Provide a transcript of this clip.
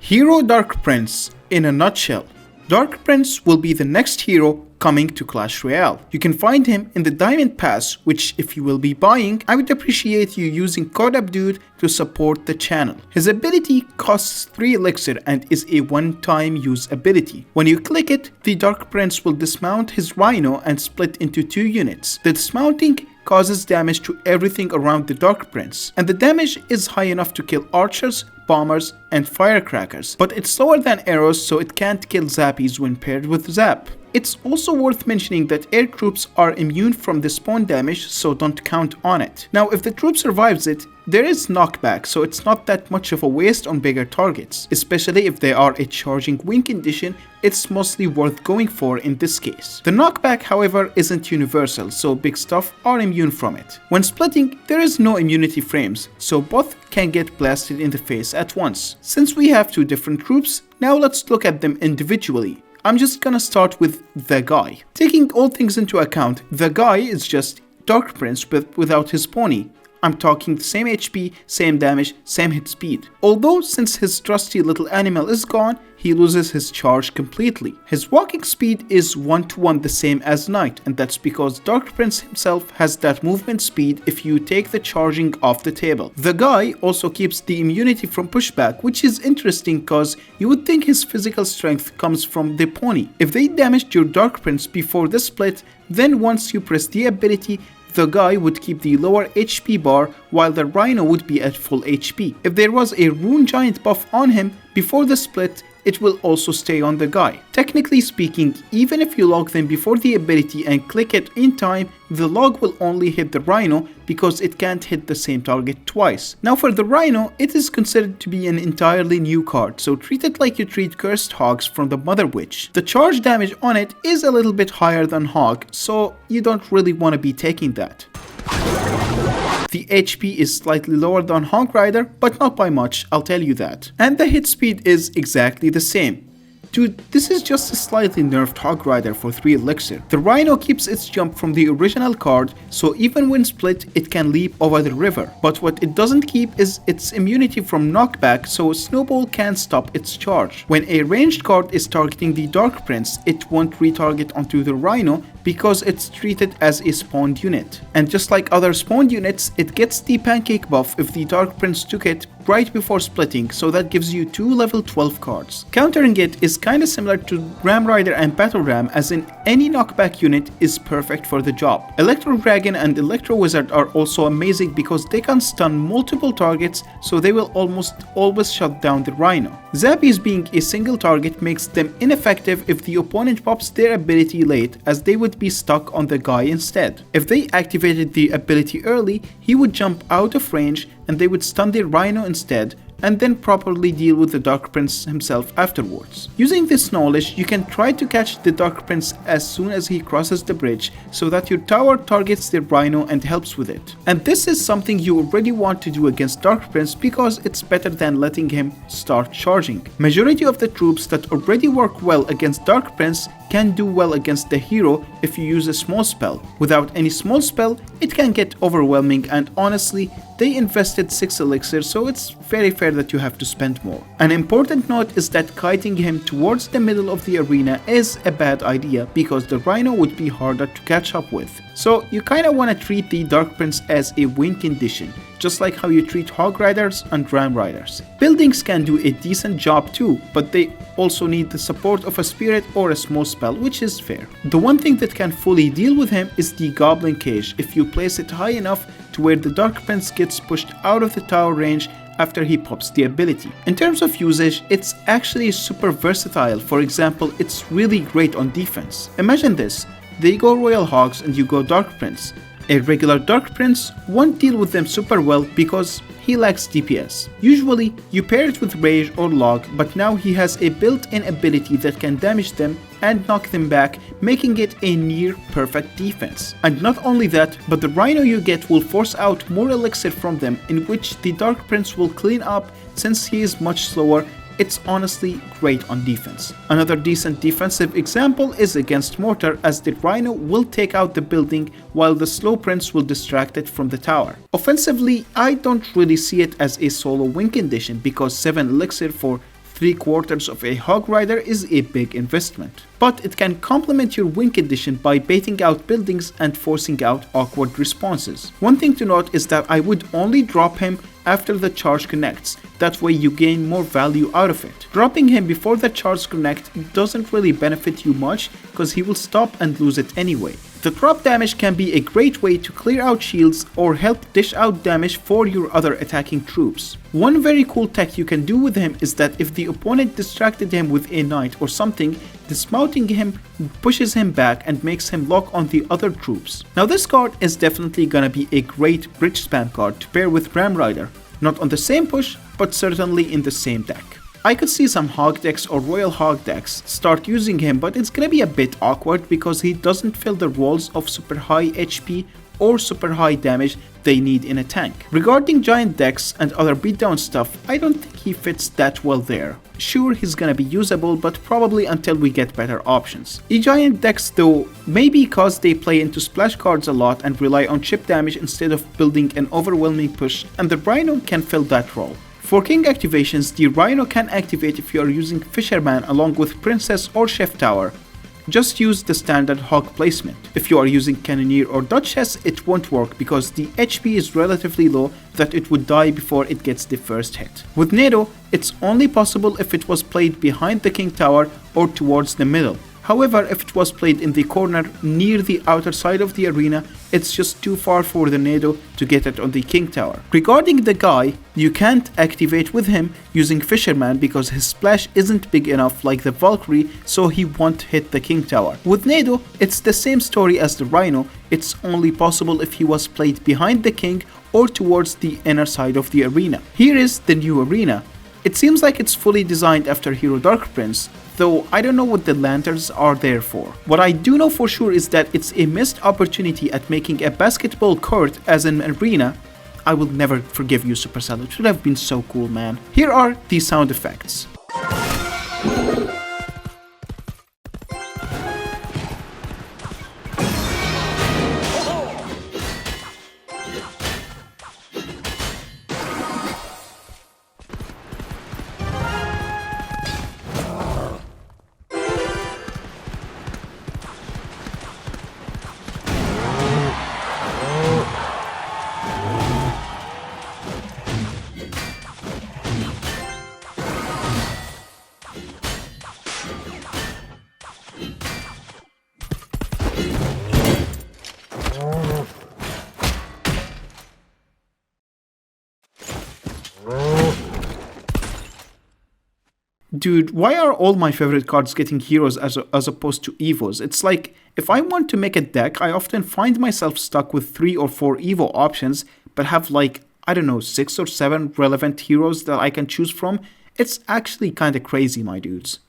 Hero Dark Prince in a nutshell. Dark Prince will be the next hero coming to Clash Royale. You can find him in the Diamond Pass, which if you will be buying, I would appreciate you using code Abdod to support the channel. His ability costs 3 elixir and is a one-time use ability. When you click it, the Dark Prince will dismount his Rhino and split into 2 units. The dismounting causes damage to everything around the Dark Prince, and the damage is high enough to kill archers, bombers, and firecrackers, but it's slower than arrows, so it can't kill zappies when paired with zap. It's also worth mentioning that air troops are immune from the spawn damage, so don't count on it. Now, if the troop survives it, there is knockback, so it's not that much of a waste on bigger targets. Especially if they are a charging win condition, it's mostly worth going for in this case. The knockback, however, isn't universal, so big stuff are immune from it. When splitting, there is no immunity frames, so both can get blasted in the face at once. Since we have 2 different troops, now let's look at them individually. I'm just gonna start with the guy. Taking all things into account, the guy is just Dark Prince without his pony. I'm talking the same HP, same damage, same hit speed. Although since his trusty little animal is gone, he loses his charge completely. His walking speed is 1-to-1 the same as Knight, and that's because Dark Prince himself has that movement speed if you take the charging off the table. The guy also keeps the immunity from pushback, which is interesting because you would think his physical strength comes from the pony. If they damaged your Dark Prince before the split, then once you press the ability, the guy would keep the lower HP bar while the Rhino would be at full HP. If there was a Rune Giant buff on him before the split, it will also stay on the guy. Technically speaking, even if you log them before the ability and click it in time, the log will only hit the Rhino because it can't hit the same target twice. Now for the Rhino, it is considered to be an entirely new card, so treat it like you treat Cursed Hogs from the Mother Witch. The charge damage on it is a little bit higher than Hog, so you don't really want to be taking that. The HP is slightly lower than Hog Rider, but not by much, I'll tell you that. And the hit speed is exactly the same. Dude, this is just a slightly nerfed Hog Rider for 3 elixir. The Rhino keeps its jump from the original card, so even when split, it can leap over the river. But what it doesn't keep is its immunity from knockback, so Snowball can't stop its charge. When a ranged card is targeting the Dark Prince, it won't retarget onto the Rhino because it's treated as a spawned unit. And just like other spawned units, it gets the pancake buff if the Dark Prince took it right before splitting, so that gives you 2 level 12 cards. Countering it is kinda similar to Ram Rider and Battle Ram, as in any knockback unit is perfect for the job. Electro Dragon and Electro Wizard are also amazing because they can stun multiple targets, so they will almost always shut down the Rhino. Zappies being a single target makes them ineffective if the opponent pops their ability late, as they would be stuck on the guy instead. If they activated the ability early, he would jump out of range and they would stun the Rhino instead, and then properly deal with the Dark Prince himself afterwards. Using this knowledge, you can try to catch the Dark Prince as soon as he crosses the bridge, so that your tower targets the Rhino and helps with it. And this is something you already want to do against Dark Prince because it's better than letting him start charging. Majority of the troops that already work well against Dark Prince can do well against the hero if you use a small spell. Without any small spell, it can get overwhelming, and honestly, they invested 6 elixir, so it's very fair that you have to spend more. An important note is that kiting him towards the middle of the arena is a bad idea because the Rhino would be harder to catch up with. So you kinda wanna treat the Dark Prince as a win condition, just like how you treat Hog Riders and Ram Riders. Buildings can do a decent job too, but they also need the support of a spirit or a small spell, which is fair. The one thing that can fully deal with him is the Goblin Cage if you place it high enough to where the Dark Prince gets pushed out of the tower range after he pops the ability. In terms of usage, it's actually super versatile. For example, it's really great on defense. Imagine this, they go Royal Hogs and you go Dark Prince. A regular Dark Prince won't deal with them super well because he lacks DPS. Usually, you pair it with Rage or Log, but now he has a built-in ability that can damage them and knock them back, making it a near perfect defense. And not only that, but the Rhino you get will force out more elixir from them, in which the Dark Prince will clean up since he is much slower. It's honestly great on defense. Another decent defensive example is against Mortar, as the Rhino will take out the building while the Slow Prince will distract it from the tower. Offensively, I don't really see it as a solo win condition because 7 elixir for 3/4 of a Hog Rider is a big investment. But it can complement your win condition by baiting out buildings and forcing out awkward responses. One thing to note is that I would only drop him after the charge connects, that way you gain more value out of it. Dropping him before the charge connect doesn't really benefit you much because he will stop and lose it anyway. The drop damage can be a great way to clear out shields or help dish out damage for your other attacking troops. One very cool tech you can do with him is that if the opponent distracted him with a knight or something, dismounting him pushes him back and makes him lock on the other troops. Now this card is definitely gonna be a great bridge spam card to pair with Ram Rider. Not on the same push, but certainly in the same deck. I could see some Hog decks or Royal Hog decks start using him, but it's gonna be a bit awkward because he doesn't fill the roles of super high HP or super high damage they need in a tank. Regarding giant decks and other beatdown stuff, I don't think he fits that well there. Sure, he's gonna be usable, but probably until we get better options. E-giant decks though, maybe because they play into splash cards a lot and rely on chip damage instead of building an overwhelming push, and the Rhino can fill that role. For king activations, the Rhino can activate if you are using Fisherman along with Princess or Chef Tower. Just use the standard Hog placement. If you are using Cannoneer or Duchess, it won't work because the HP is relatively low that it would die before it gets the first hit. With Nado, it's only possible if it was played behind the King Tower or towards the middle. However, if it was played in the corner near the outer side of the arena, it's just too far for the Nado to get it on the King Tower. Regarding the guy, you can't activate with him using Fisherman because his splash isn't big enough like the Valkyrie, so he won't hit the King Tower. With Nado, it's the same story as the Rhino, it's only possible if he was played behind the King or towards the inner side of the arena. Here is the new arena. It seems like it's fully designed after Hero Dark Prince, though I don't know what the lanterns are there for. What I do know for sure is that it's a missed opportunity at making a basketball court as an arena. I will never forgive you, Supercell. It should have been so cool, man. Here are the sound effects. Dude, why are all my favorite cards getting heroes as opposed to evos? It's like, if I want to make a deck, I often find myself stuck with 3 or 4 evo options, but have like, I don't know, 6 or 7 relevant heroes that I can choose from. It's actually kinda crazy, my dudes.